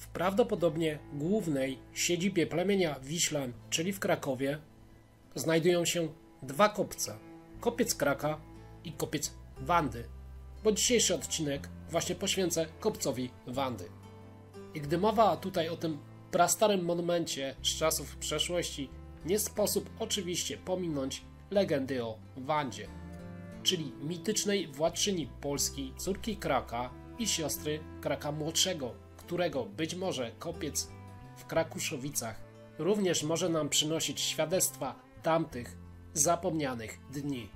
W prawdopodobnie głównej siedzibie plemienia Wiślan, czyli w Krakowie, znajdują się dwa kopce. Kopiec Kraka i kopiec Wandy, bo dzisiejszy odcinek właśnie poświęcę kopcowi Wandy. I gdy mowa tutaj o tym prastarym monumencie z czasów przeszłości, nie sposób oczywiście pominąć legendy o Wandzie, czyli mitycznej władczyni Polski, córki Kraka i siostry Kraka Młodszego, którego być może kopiec w Krakuszowicach również może nam przynosić świadectwa tamtych zapomnianych dni.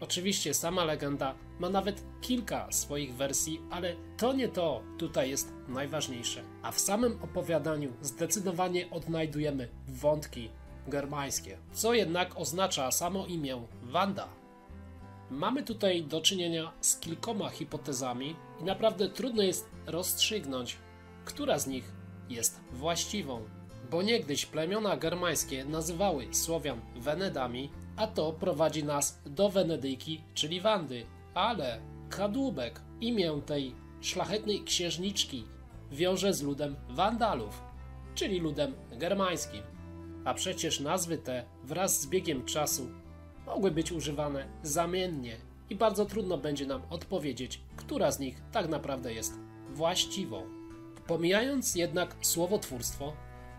Oczywiście sama legenda ma nawet kilka swoich wersji, ale to nie to tutaj jest najważniejsze. A w samym opowiadaniu zdecydowanie odnajdujemy wątki germańskie, co jednak oznacza samo imię Wanda. Mamy tutaj do czynienia z kilkoma hipotezami i naprawdę trudno jest rozstrzygnąć, która z nich jest właściwą, bo niegdyś plemiona germańskie nazywały Słowian Wenedami, a to prowadzi nas do Wenedyjki, czyli Wandy, ale kadłubek, imię tej szlachetnej księżniczki, wiąże z ludem Wandalów, czyli ludem germańskim. A przecież nazwy te wraz z biegiem czasu mogły być używane zamiennie i bardzo trudno będzie nam odpowiedzieć, która z nich tak naprawdę jest właściwą. Pomijając jednak słowotwórstwo,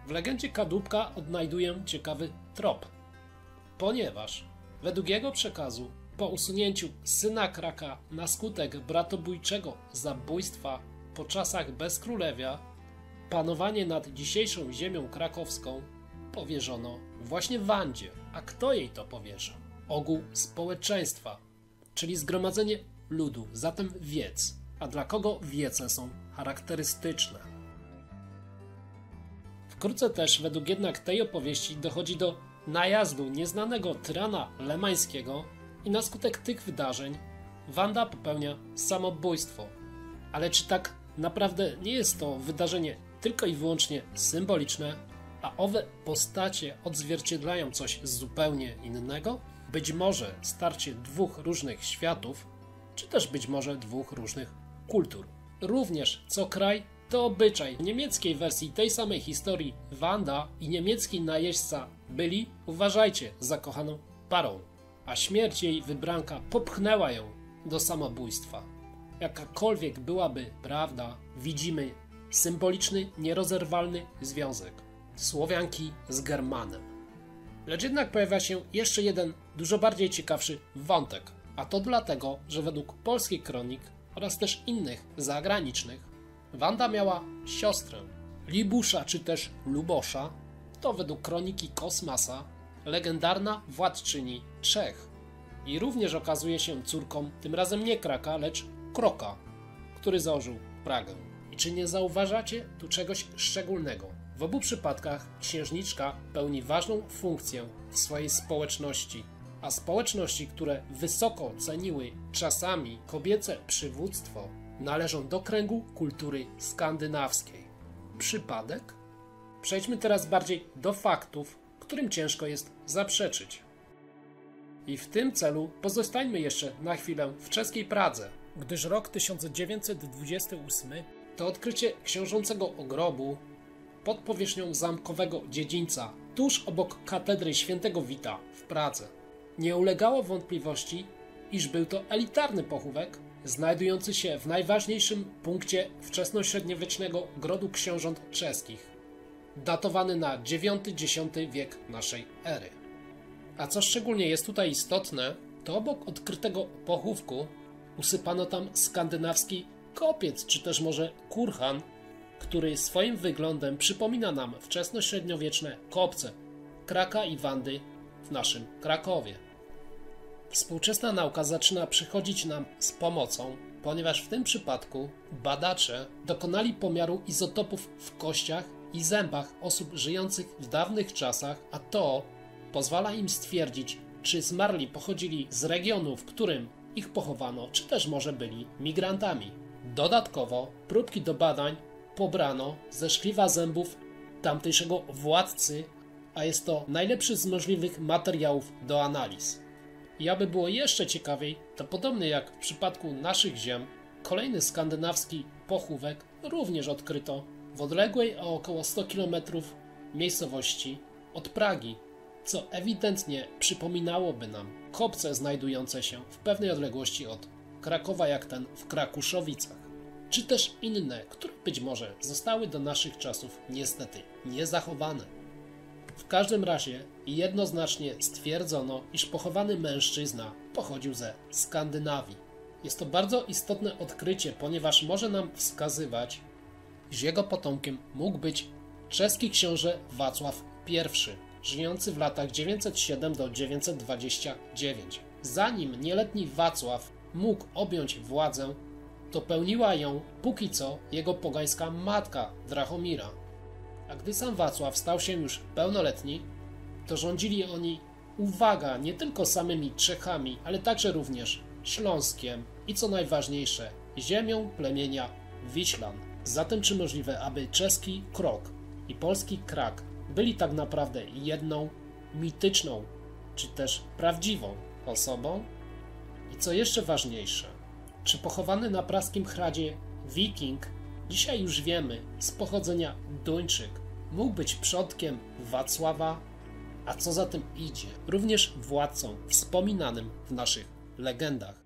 w legendzie kadłubka odnajduję ciekawy trop, ponieważ według jego przekazu po usunięciu syna Kraka na skutek bratobójczego zabójstwa po czasach bezkrólewia panowanie nad dzisiejszą ziemią krakowską powierzono właśnie Wandzie. A kto jej to powierza? Ogół społeczeństwa, czyli zgromadzenie ludu, zatem wiec. A dla kogo wiece są charakterystyczne? Wkrótce też według jednak tej opowieści dochodzi do najazdu nieznanego tyrana lemańskiego i na skutek tych wydarzeń Wanda popełnia samobójstwo. Ale czy tak naprawdę nie jest to wydarzenie tylko i wyłącznie symboliczne, a owe postacie odzwierciedlają coś zupełnie innego? Być może starcie dwóch różnych światów, czy też być może dwóch różnych kultur. Również co kraj to obyczaj. W niemieckiej wersji tej samej historii Wanda i niemiecki najeźdźca byli, uważajcie, zakochaną parą, a śmierć jej wybranka popchnęła ją do samobójstwa. Jakakolwiek byłaby prawda, widzimy symboliczny, nierozerwalny związek Słowianki z Germanem. Lecz jednak pojawia się jeszcze jeden, dużo bardziej ciekawszy wątek, a to dlatego, że według polskich kronik oraz też innych zagranicznych Wanda miała siostrę, Libusza czy też Lubosza, to według kroniki Kosmasa legendarna władczyni Czech i również okazuje się córką tym razem nie Kraka, lecz Kroka, który założył Pragę. I czy nie zauważacie tu czegoś szczególnego? W obu przypadkach księżniczka pełni ważną funkcję w swojej społeczności, a społeczności, które wysoko ceniły czasami kobiece przywództwo, należą do kręgu kultury skandynawskiej. Przypadek? Przejdźmy teraz bardziej do faktów, którym ciężko jest zaprzeczyć. I w tym celu pozostańmy jeszcze na chwilę w czeskiej Pradze, gdyż rok 1928 to odkrycie książęcego grobu pod powierzchnią zamkowego dziedzińca, tuż obok katedry świętego Wita w Pradze. Nie ulegało wątpliwości, iż był to elitarny pochówek, znajdujący się w najważniejszym punkcie wczesnośredniowiecznego grodu książąt czeskich, datowany na IX-X wiek naszej ery. A co szczególnie jest tutaj istotne, to obok odkrytego pochówku usypano tam skandynawski kopiec, czy też może kurhan, który swoim wyglądem przypomina nam wczesnośredniowieczne kopce Kraka i Wandy w naszym Krakowie. Współczesna nauka zaczyna przychodzić nam z pomocą, ponieważ w tym przypadku badacze dokonali pomiaru izotopów w kościach i zębach osób żyjących w dawnych czasach, a to pozwala im stwierdzić, czy zmarli pochodzili z regionu, w którym ich pochowano, czy też może byli migrantami. Dodatkowo próbki do badań pobrano ze szkliwa zębów tamtejszego władcy, a jest to najlepszy z możliwych materiałów do analiz. I aby było jeszcze ciekawiej, to podobnie jak w przypadku naszych ziem, kolejny skandynawski pochówek również odkryto w odległej o około 100 km miejscowości od Pragi, co ewidentnie przypominałoby nam kopce znajdujące się w pewnej odległości od Krakowa, jak ten w Krakuszowicach, czy też inne, które być może zostały do naszych czasów niestety niezachowane. W każdym razie jednoznacznie stwierdzono, iż pochowany mężczyzna pochodził ze Skandynawii. Jest to bardzo istotne odkrycie, ponieważ może nam wskazywać, iż jego potomkiem mógł być czeski książę Wacław I, żyjący w latach 907 do 929. Zanim nieletni Wacław mógł objąć władzę, to pełniła ją póki co jego pogańska matka Drahomira. A gdy sam Wacław stał się już pełnoletni, to rządzili oni, uwaga, nie tylko samymi Czechami, ale także również Śląskiem i co najważniejsze, ziemią plemienia Wiślan. Zatem czy możliwe, aby czeski Krok i polski Krak byli tak naprawdę jedną mityczną, czy też prawdziwą osobą? I co jeszcze ważniejsze, czy pochowany na praskim Hradzie Wiking, dzisiaj już wiemy, z pochodzenia Duńczyk, mógł być przodkiem Wacława, a co za tym idzie, również władcą wspominanym w naszych legendach.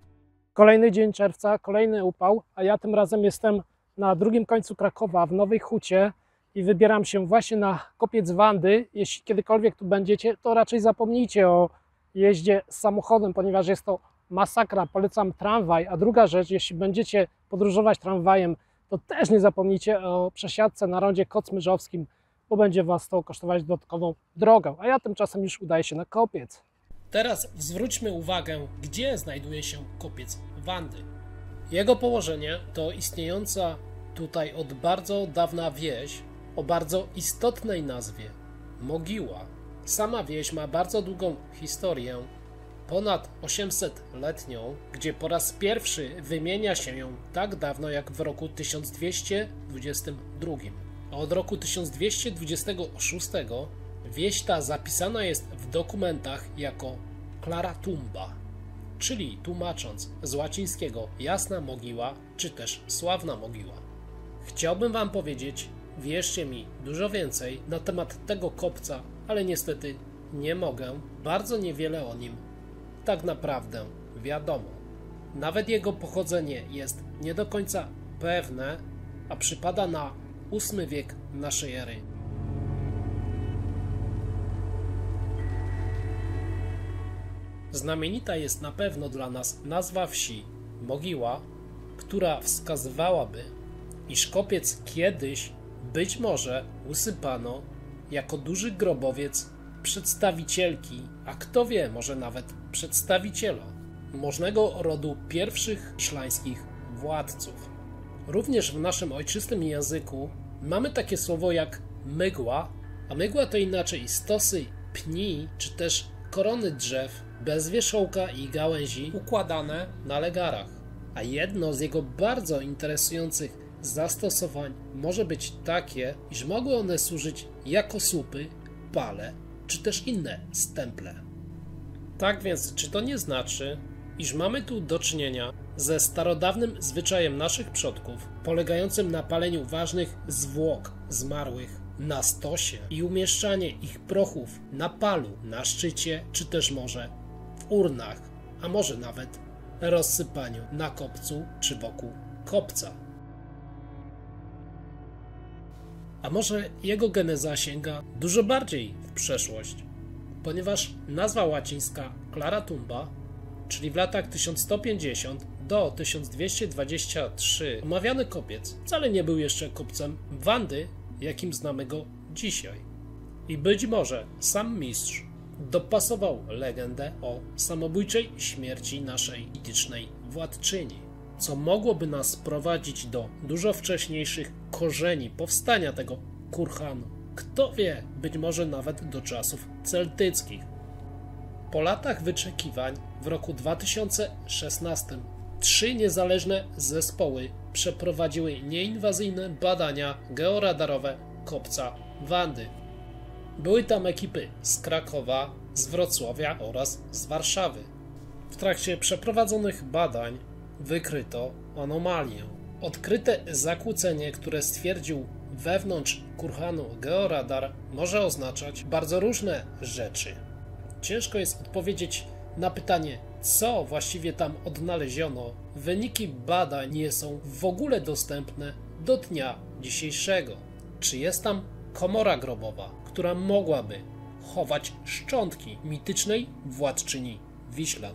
Kolejny dzień czerwca, kolejny upał, a ja tym razem jestem na drugim końcu Krakowa, w Nowej Hucie i wybieram się właśnie na kopiec Wandy. Jeśli kiedykolwiek tu będziecie, to raczej zapomnijcie o jeździe samochodem, ponieważ jest to masakra, polecam tramwaj. A druga rzecz, jeśli będziecie podróżować tramwajem, to też nie zapomnijcie o przesiadce na rondzie Kocmyrzowskim, bo będzie Was to kosztować dodatkową drogę. A ja tymczasem już udaję się na kopiec. Teraz zwróćmy uwagę, gdzie znajduje się kopiec Wandy. Jego położenie to istniejąca tutaj od bardzo dawna wieś o bardzo istotnej nazwie Mogiła. Sama wieś ma bardzo długą historię, ponad 800-letnią, gdzie po raz pierwszy wymienia się ją tak dawno jak w roku 1222. A od roku 1226 wieś ta zapisana jest w dokumentach jako Klara Tumba, czyli tłumacząc z łacińskiego jasna mogiła, czy też sławna mogiła. Chciałbym Wam powiedzieć, wierzcie mi, dużo więcej na temat tego kopca, ale niestety nie mogę, bardzo niewiele o nim tak naprawdę wiadomo. Nawet jego pochodzenie jest nie do końca pewne, a przypada na VIII wiek naszej ery. Znamienita jest na pewno dla nas nazwa wsi Mogiła, która wskazywałaby, iż kopiec kiedyś być może usypano jako duży grobowiec przedstawicielki, a kto wie, może nawet przedstawiciela możnego rodu pierwszych ślańskich władców. Również w naszym ojczystym języku mamy takie słowo jak mygła, a mygła to inaczej stosy pni, czy też korony drzew bez wierzchołka i gałęzi układane na legarach. A jedno z jego bardzo interesujących zastosowań może być takie, iż mogły one służyć jako słupy, pale, czy też inne stemple. Tak więc, czy to nie znaczy, iż mamy tu do czynienia ze starodawnym zwyczajem naszych przodków, polegającym na paleniu ważnych zwłok zmarłych na stosie i umieszczanie ich prochów na palu, na szczycie, czy też może w urnach, a może nawet rozsypaniu na kopcu czy wokół kopca. A może jego geneza sięga dużo bardziej w przeszłość, ponieważ nazwa łacińska Klara Tumba, czyli w latach 1150 do 1223 omawiany kopiec wcale nie był jeszcze kopcem Wandy, jakim znamy go dzisiaj. I być może sam mistrz dopasował legendę o samobójczej śmierci naszej mitycznej władczyni, co mogłoby nas prowadzić do dużo wcześniejszych korzeni powstania tego kurhanu. Kto wie, być może nawet do czasów celtyckich. Po latach wyczekiwań w roku 2016 3 niezależne zespoły przeprowadziły nieinwazyjne badania georadarowe kopca Wandy. Były tam ekipy z Krakowa, z Wrocławia oraz z Warszawy. W trakcie przeprowadzonych badań wykryto anomalię. Odkryte zakłócenie, które stwierdził wewnątrz kurhanu georadar, może oznaczać bardzo różne rzeczy. Ciężko jest odpowiedzieć na pytanie, co właściwie tam odnaleziono. Wyniki badań nie są w ogóle dostępne do dnia dzisiejszego. Czy jest tam komora grobowa, która mogłaby chować szczątki mitycznej władczyni Wiślan?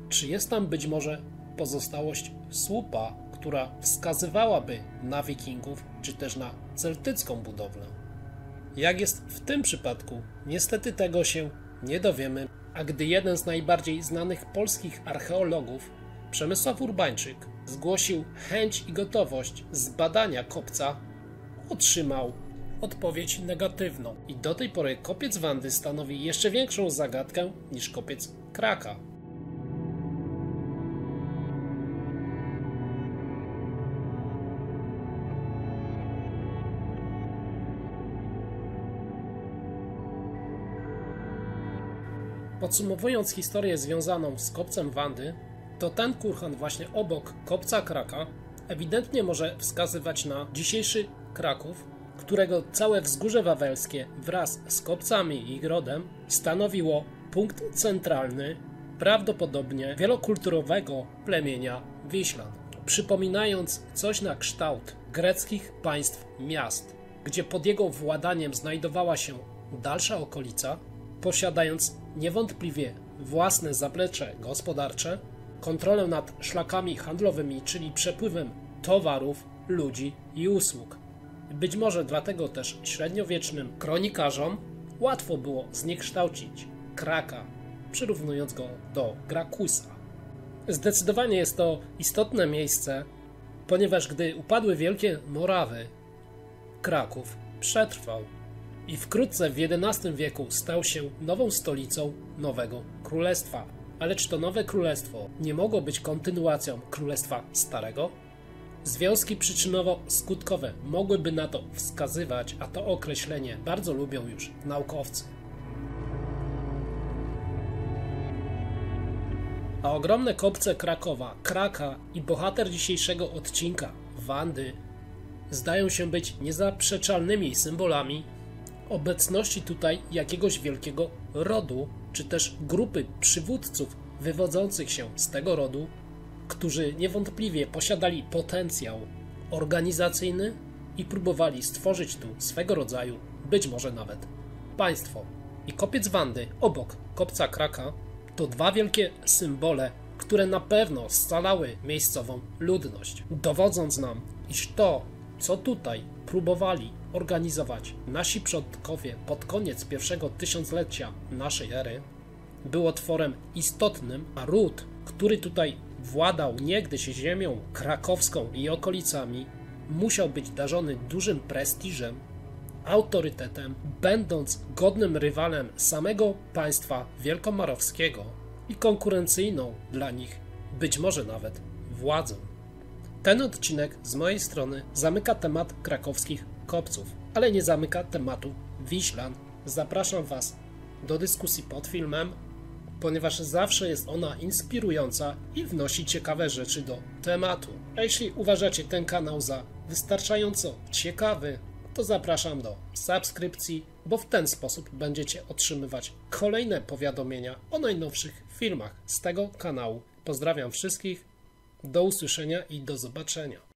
Czy jest tam być może pozostałość słupa, która wskazywałaby na Wikingów, czy też na celtycką budowlę? Jak jest w tym przypadku, niestety tego się nie dowiemy, a gdy jeden z najbardziej znanych polskich archeologów, Przemysław Urbańczyk, zgłosił chęć i gotowość zbadania kopca, otrzymał odpowiedź negatywną. I do tej pory kopiec Wandy stanowi jeszcze większą zagadkę niż kopiec Kraka. Podsumowując historię związaną z kopcem Wandy, to ten kurhan właśnie obok kopca Kraka ewidentnie może wskazywać na dzisiejszy Kraków, którego całe wzgórze wawelskie wraz z kopcami i grodem stanowiło punkt centralny prawdopodobnie wielokulturowego plemienia Wiślan, przypominając coś na kształt greckich państw miast, gdzie pod jego władaniem znajdowała się dalsza okolica, posiadając niewątpliwie własne zaplecze gospodarcze, kontrolę nad szlakami handlowymi, czyli przepływem towarów, ludzi i usług. Być może dlatego też średniowiecznym kronikarzom łatwo było zniekształcić Kraka, przyrównując go do Grakusa. Zdecydowanie jest to istotne miejsce, ponieważ gdy upadły Wielkie Morawy, Kraków przetrwał i wkrótce w XI wieku stał się nową stolicą nowego królestwa. Ale czy to nowe królestwo nie mogło być kontynuacją Królestwa Starego? Związki przyczynowo-skutkowe mogłyby na to wskazywać, a to określenie bardzo lubią już naukowcy. A ogromne kopce Krakowa, Kraka i bohater dzisiejszego odcinka, Wandy, zdają się być niezaprzeczalnymi symbolami obecności tutaj jakiegoś wielkiego rodu, czy też grupy przywódców wywodzących się z tego rodu, którzy niewątpliwie posiadali potencjał organizacyjny i próbowali stworzyć tu swego rodzaju, być może nawet, państwo. I kopiec Wandy obok kopca Kraka to dwa wielkie symbole, które na pewno scalały miejscową ludność, dowodząc nam, iż to, co tutaj próbowali organizować nasi przodkowie pod koniec pierwszego tysiąclecia naszej ery, było tworem istotnym, a ród, który tutaj władał niegdyś ziemią krakowską i okolicami, musiał być darzony dużym prestiżem, autorytetem, będąc godnym rywalem samego państwa wielkomarowskiego i konkurencyjną dla nich, być może nawet władzą. Ten odcinek z mojej strony zamyka temat krakowskich kopców, ale nie zamyka tematu Wiślan. Zapraszam Was do dyskusji pod filmem, ponieważ zawsze jest ona inspirująca i wnosi ciekawe rzeczy do tematu. A jeśli uważacie ten kanał za wystarczająco ciekawy, to zapraszam do subskrypcji, bo w ten sposób będziecie otrzymywać kolejne powiadomienia o najnowszych filmach z tego kanału. Pozdrawiam wszystkich, do usłyszenia i do zobaczenia.